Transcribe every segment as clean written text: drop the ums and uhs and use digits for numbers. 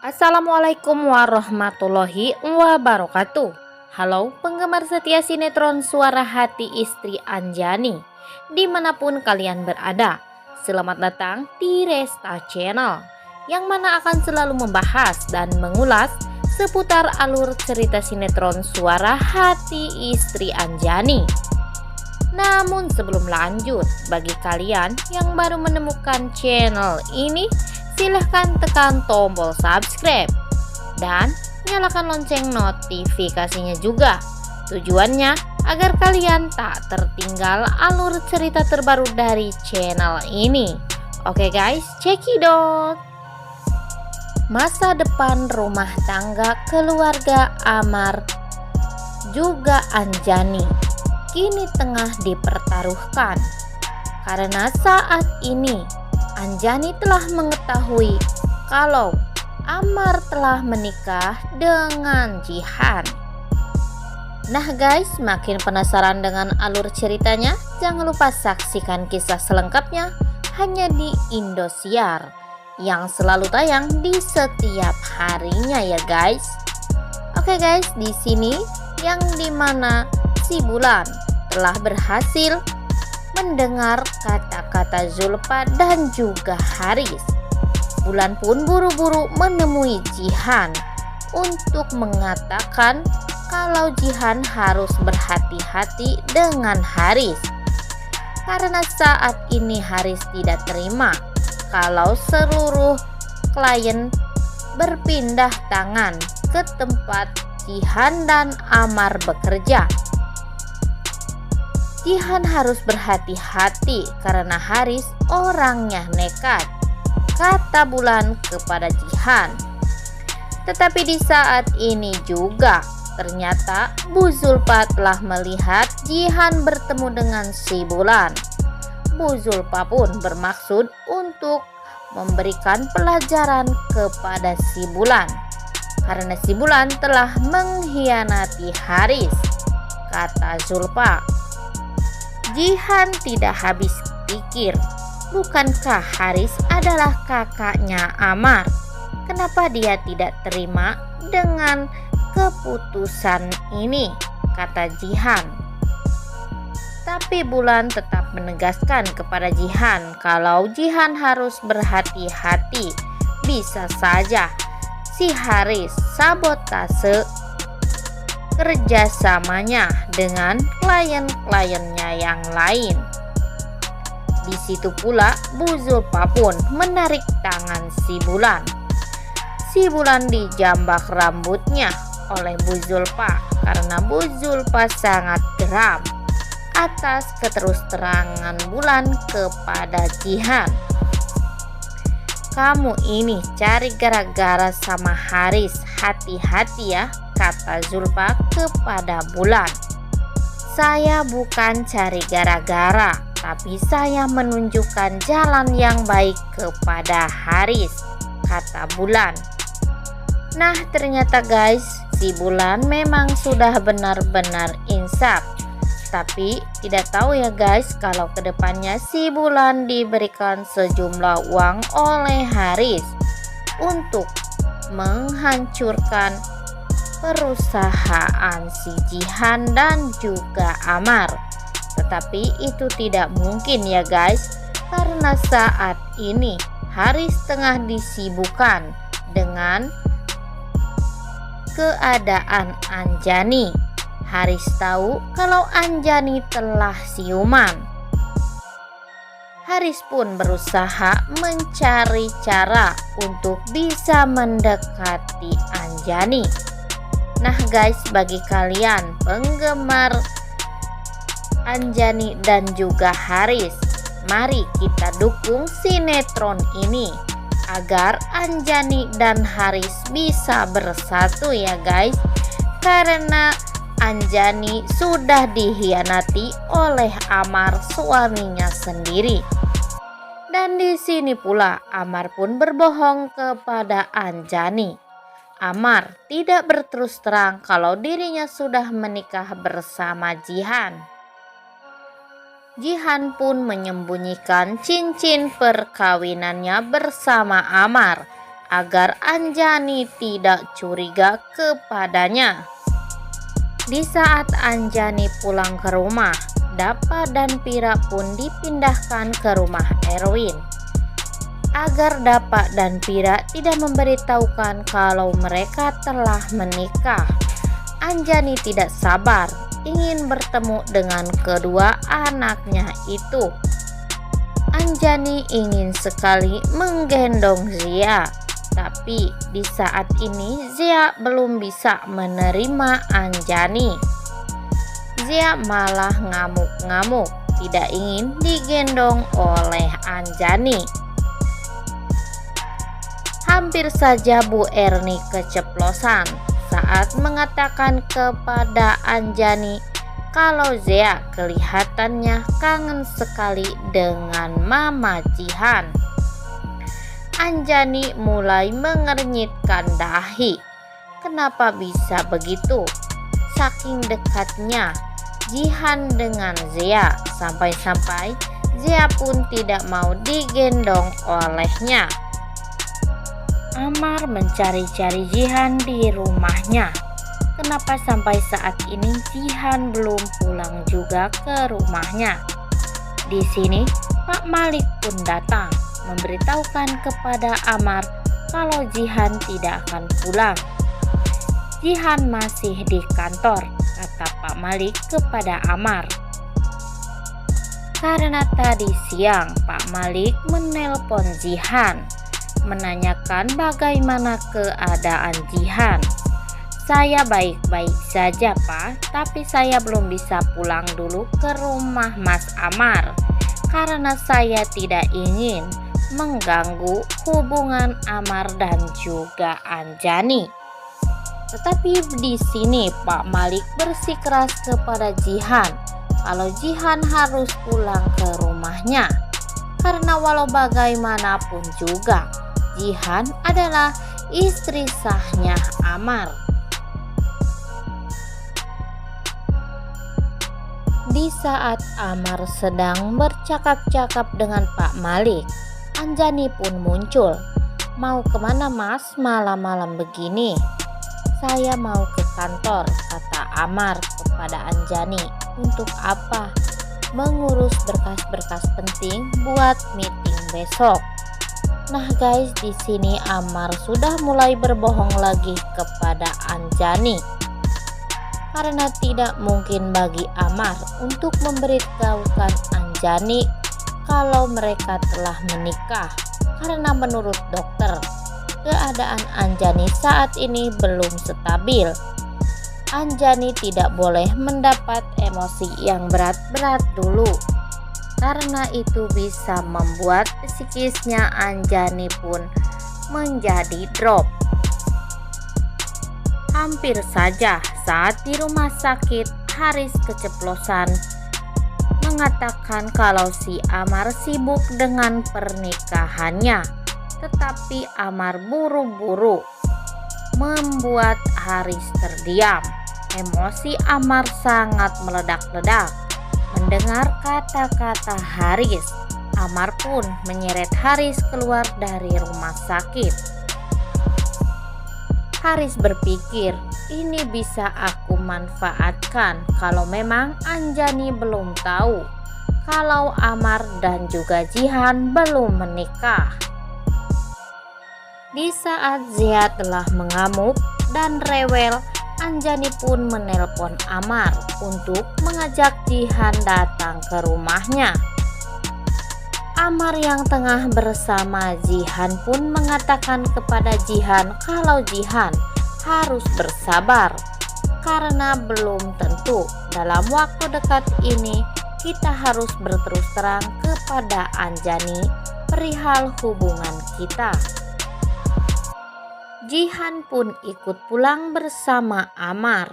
Assalamualaikum warahmatullahi wabarakatuh. Halo penggemar setia sinetron Suara Hati Istri Anjani, dimanapun kalian berada. Selamat datang di Resta Channel, yang mana akan selalu membahas dan mengulas seputar alur cerita sinetron Suara Hati Istri Anjani. Namun sebelum lanjut, bagi kalian yang baru menemukan channel ini, silahkan tekan tombol subscribe dan nyalakan lonceng notifikasinya juga. Tujuannya agar kalian tak tertinggal alur cerita terbaru dari channel ini. Oke guys, cekidot. Masa depan rumah tangga keluarga Amar juga Anjani kini tengah dipertaruhkan, karena saat ini Anjani telah mengetahui kalau Amar telah menikah dengan Jihan. Nah guys, makin penasaran dengan alur ceritanya? Jangan lupa saksikan kisah selengkapnya hanya di Indosiar yang selalu tayang di setiap harinya ya guys. Oke guys, di sini yang dimana si Bulan telah berhasil mendengar kata-kata Zulfa dan juga Haris. Bulan pun buru-buru menemui Jihan untuk mengatakan kalau Jihan harus berhati-hati dengan Haris, karena saat ini Haris tidak terima kalau seluruh klien berpindah tangan ke tempat Jihan dan Amar bekerja. Jihan harus berhati-hati karena Haris orangnya nekat, kata Bulan kepada Jihan. Tetapi di saat ini juga ternyata Bu Zulfa telah melihat Jihan bertemu dengan si Bulan. Bu Zulfa pun bermaksud untuk memberikan pelajaran kepada si Bulan, karena si Bulan telah mengkhianati Haris, kata Zulfa. Jihan tidak habis pikir, bukankah Haris adalah kakaknya Amar? Kenapa dia tidak terima dengan keputusan ini, kata Jihan. Tapi Bulan tetap menegaskan kepada Jihan kalau Jihan harus berhati-hati. Bisa saja si Haris sabotase kerjasamanya dengan klien-kliennya yang lain. Di situ pula Bu Zulfa pun menarik tangan si Bulan. Si Bulan dijambak rambutnya oleh Bu Zulfa karena Bu Zulfa sangat geram atas keterus-terangan Bulan kepada Jihan. Kamu ini cari gara-gara sama Haris, hati-hati ya, kata Zulfa kepada Bulan. Saya bukan cari gara-gara, tapi saya menunjukkan jalan yang baik kepada Haris, kata Bulan. Nah ternyata guys, si Bulan memang sudah benar-benar insaf. Tapi tidak tahu ya guys, kalau kedepannya si Bulan diberikan sejumlah uang oleh Haris untuk menghancurkan perusahaan si Jihan dan juga Amar. Tetapi itu tidak mungkin ya guys, karena saat ini Haris tengah disibukkan dengan keadaan Anjani. Haris tahu kalau Anjani telah siuman. Haris pun berusaha mencari cara untuk bisa mendekati Anjani. Nah guys, bagi kalian penggemar Anjani dan juga Haris, mari kita dukung sinetron ini agar Anjani dan Haris bisa bersatu ya guys, karena Anjani sudah dikhianati oleh Amar, suaminya sendiri. Dan di sini pula Amar pun berbohong kepada Anjani. Amar tidak berterus terang kalau dirinya sudah menikah bersama Jihan. Jihan pun menyembunyikan cincin perkawinannya bersama Amar agar Anjani tidak curiga kepadanya. Di saat Anjani pulang ke rumah, Dapa dan Pira pun dipindahkan ke rumah Erwin. Agar Dapa dan Pira tidak memberitahukan kalau mereka telah menikah, Anjani tidak sabar ingin bertemu dengan kedua anaknya itu. Anjani ingin sekali menggendong Zia, tapi di saat ini Zia belum bisa menerima Anjani. Zia malah ngamuk-ngamuk, tidak ingin digendong oleh Anjani. Hampir saja Bu Erni keceplosan saat mengatakan kepada Anjani kalau Zia kelihatannya kangen sekali dengan Mama Jihan. Anjani mulai mengernyitkan dahi. Kenapa bisa begitu? Saking dekatnya Jihan dengan Zia, sampai-sampai Zia pun tidak mau digendong olehnya. Amar mencari-cari Jihan di rumahnya. Kenapa sampai saat ini Jihan belum pulang juga ke rumahnya? Di sini Pak Malik pun datang memberitahukan kepada Amar kalau Jihan tidak akan pulang. Jihan masih di kantor, kata Pak Malik kepada Amar. Karena tadi siang Pak Malik menelpon Jihan menanyakan bagaimana keadaan Jihan. Saya baik-baik saja Pak, tapi saya belum bisa pulang dulu ke rumah Mas Amar karena saya tidak ingin mengganggu hubungan Amar dan juga Anjani. Tetapi di sini Pak Malik bersikeras kepada Jihan kalau Jihan harus pulang ke rumahnya karena walau bagaimanapun juga Jihan adalah istri sahnya Amar. Di saat Amar sedang bercakap-cakap dengan Pak Malik, Anjani pun muncul. Mau kemana Mas malam-malam begini? Saya mau ke kantor, kata Amar kepada Anjani. Untuk apa? Mengurus berkas-berkas penting buat meeting besok. Nah guys, di sini Amar sudah mulai berbohong lagi kepada Anjani. Karena tidak mungkin bagi Amar untuk memberitahukan Anjani kalau mereka telah menikah. Karena menurut dokter, keadaan Anjani saat ini belum stabil. Anjani tidak boleh mendapat emosi yang berat-berat dulu. Karena itu bisa membuat psikisnya Anjani pun menjadi drop. Hampir saja saat di rumah sakit Haris keceplosan mengatakan kalau si Amar sibuk dengan pernikahannya. Tetapi Amar buru-buru membuat Haris terdiam. Emosi Amar sangat meledak-ledak. Mendengar kata-kata Haris, Amar pun menyeret Haris keluar dari rumah sakit. Haris berpikir, ini bisa aku manfaatkan kalau memang Anjani belum tahu kalau Amar dan juga Jihan belum menikah. Di saat Zia telah mengamuk dan rewel, Anjani pun menelpon Amar untuk mengajak Jihan datang ke rumahnya. Amar yang tengah bersama Jihan pun mengatakan kepada Jihan kalau Jihan harus bersabar karena belum tentu dalam waktu dekat ini kita harus berterus terang kepada Anjani perihal hubungan kita. Jihan pun ikut pulang bersama Amar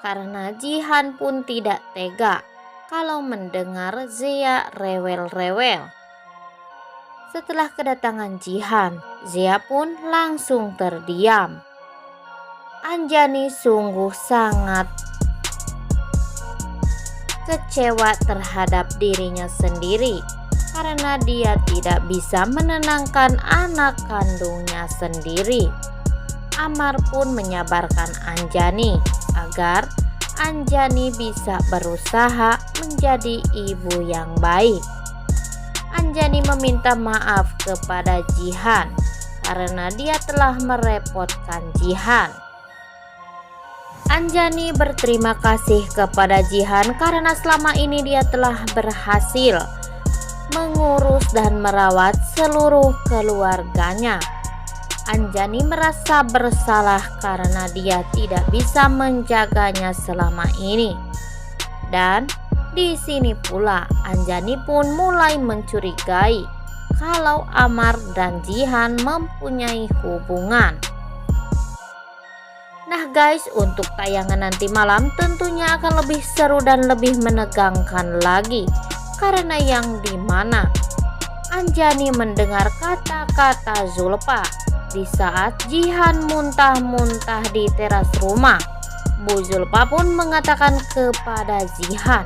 karena Jihan pun tidak tega kalau mendengar Zia rewel-rewel. Setelah kedatangan Jihan, Zia pun langsung terdiam. Anjani sungguh sangat kecewa terhadap dirinya sendiri karena dia tidak bisa menenangkan anak kandungnya sendiri. Amar pun menyabarkan Anjani agar Anjani bisa berusaha menjadi ibu yang baik. Anjani meminta maaf kepada Jihan karena dia telah merepotkan Jihan. Anjani berterima kasih kepada Jihan karena selama ini dia telah berhasil mengurus dan merawat seluruh keluarganya. Anjani merasa bersalah karena dia tidak bisa menjaganya selama ini. Dan di sini pula Anjani pun mulai mencurigai kalau Amar dan Jihan mempunyai hubungan. Nah guys, untuk tayangan nanti malam tentunya akan lebih seru dan lebih menegangkan lagi, karena yang dimana Anjani mendengar kata-kata Zulfa di saat Jihan muntah-muntah di teras rumah. Bu Zulfa pun mengatakan kepada Jihan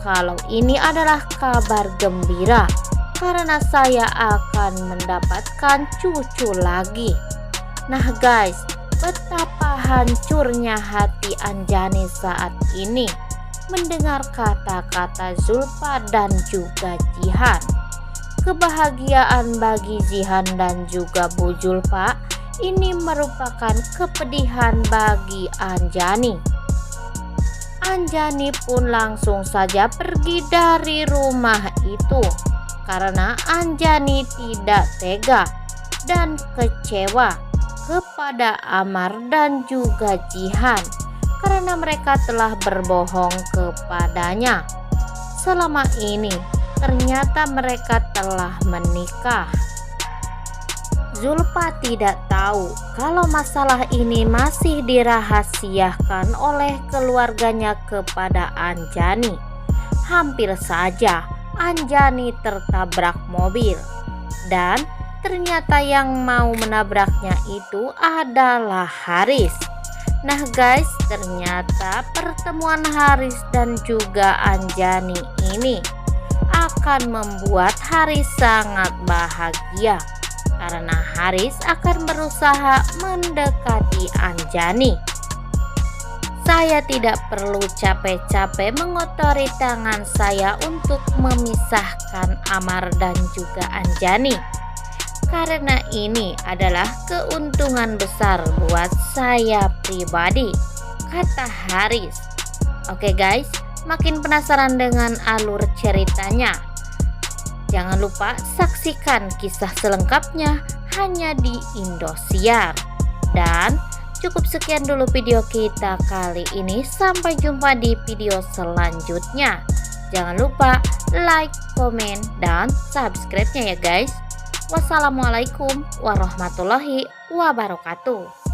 kalau ini adalah kabar gembira karena saya akan mendapatkan cucu lagi. Nah guys, betapa hancurnya hati Anjani saat ini mendengar kata-kata Zulfa dan juga Jihan. Kebahagiaan bagi Jihan dan juga Bu Zulfa ini merupakan kepedihan bagi Anjani. Anjani pun langsung saja pergi dari rumah itu karena Anjani tidak tega dan kecewa kepada Amar dan juga Jihan karena mereka telah berbohong kepadanya. Selama ini ternyata mereka telah menikah. Zulfa tidak tahu kalau masalah ini masih dirahasiakan oleh keluarganya kepada Anjani. Hampir saja Anjani tertabrak mobil dan ternyata yang mau menabraknya itu adalah Haris. Nah guys, ternyata pertemuan Haris dan juga Anjani ini akan membuat Haris sangat bahagia karena Haris akan berusaha mendekati Anjani. Saya tidak perlu capek-capek mengotori tangan saya untuk memisahkan Amar dan juga Anjani, karena ini adalah keuntungan besar buat saya pribadi, kata Haris. Oke guys, makin penasaran dengan alur ceritanya? Jangan lupa saksikan kisah selengkapnya hanya di Indosiar. Dan cukup sekian dulu video kita kali ini. Sampai jumpa di video selanjutnya. Jangan lupa like, komen, dan subscribe-nya ya guys. Wassalamualaikum warahmatullahi wabarakatuh.